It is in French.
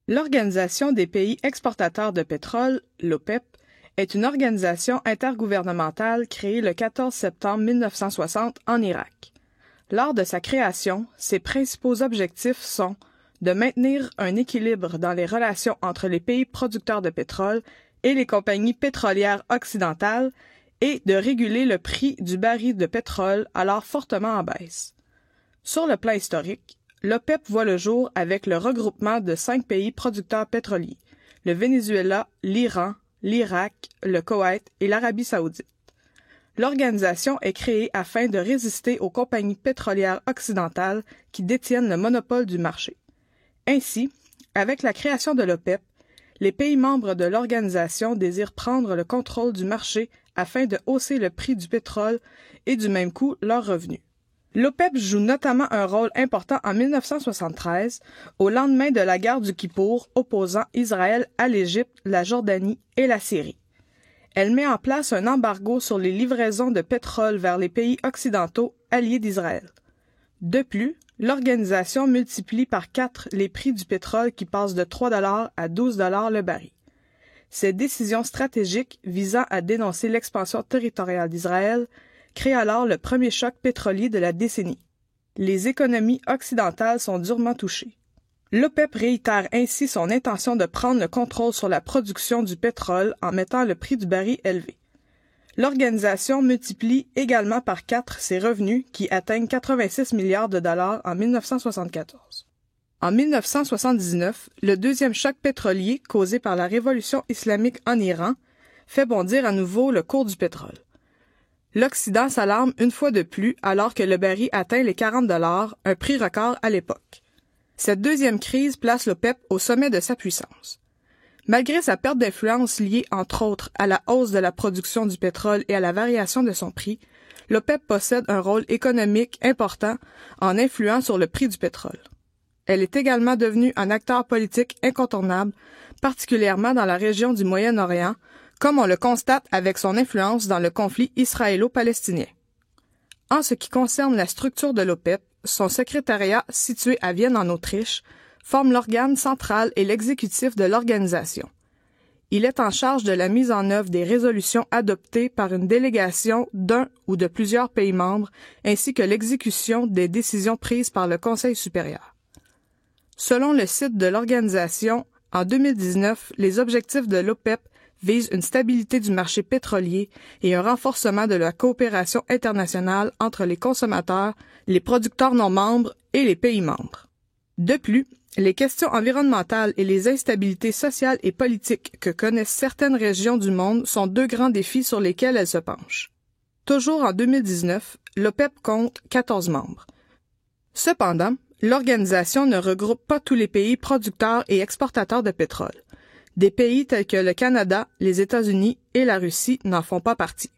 L'Organisation des pays exportateurs de pétrole, l'OPEP, est une organisation intergouvernementale créée le 14 septembre 1960 en Irak. Lors de sa création, ses principaux objectifs sont de maintenir un équilibre dans les relations entre les pays producteurs de pétrole et les compagnies pétrolières occidentales et de réguler le prix du baril de pétrole alors fortement en baisse. Sur le plan historique, l'OPEP voit le jour avec le regroupement de 5 pays producteurs pétroliers, le Venezuela, l'Iran, l'Irak, le Koweït et l'Arabie saoudite. L'organisation est créée afin de résister aux compagnies pétrolières occidentales qui détiennent le monopole du marché. Ainsi, avec la création de l'OPEP, les pays membres de l'organisation désirent prendre le contrôle du marché afin de hausser le prix du pétrole et du même coup leurs revenus. L'OPEP joue notamment un rôle important en 1973, au lendemain de la guerre du Kippour opposant Israël à l'Égypte, la Jordanie et la Syrie. Elle met en place un embargo sur les livraisons de pétrole vers les pays occidentaux alliés d'Israël. De plus, l'organisation multiplie par 4 les prix du pétrole qui passent de 3 $ à 12 $ le baril. Ces décisions stratégiques visant à dénoncer l'expansion territoriale d'Israël créent alors le premier choc pétrolier de la décennie. Les économies occidentales sont durement touchées. L'OPEP réitère ainsi son intention de prendre le contrôle sur la production du pétrole en mettant le prix du baril élevé. L'organisation multiplie également par 4 ses revenus qui atteignent 86 milliards de dollars en 1974. En 1979, le deuxième choc pétrolier causé par la révolution islamique en Iran fait bondir à nouveau le cours du pétrole. L'Occident s'alarme une fois de plus alors que le baril atteint les 40 $, un prix record à l'époque. Cette deuxième crise place l'OPEP au sommet de sa puissance. Malgré sa perte d'influence liée, entre autres, à la hausse de la production du pétrole et à la variation de son prix, l'OPEP possède un rôle économique important en influant sur le prix du pétrole. Elle est également devenue un acteur politique incontournable, particulièrement dans la région du Moyen-Orient, comme on le constate avec son influence dans le conflit israélo-palestinien. En ce qui concerne la structure de l'OPEP, son secrétariat, situé à Vienne en Autriche, forme l'organe central et l'exécutif de l'organisation. Il est en charge de la mise en œuvre des résolutions adoptées par une délégation d'un ou de plusieurs pays membres, ainsi que l'exécution des décisions prises par le Conseil supérieur. Selon le site de l'organisation, en 2019, les objectifs de l'OPEP visent une stabilité du marché pétrolier et un renforcement de la coopération internationale entre les consommateurs, les producteurs non membres et les pays membres. De plus, les questions environnementales et les instabilités sociales et politiques que connaissent certaines régions du monde sont 2 grands défis sur lesquels elle se penche. Toujours en 2019, l'OPEP compte 14 membres. Cependant, l'organisation ne regroupe pas tous les pays producteurs et exportateurs de pétrole. Des pays tels que le Canada, les États-Unis et la Russie n'en font pas partie.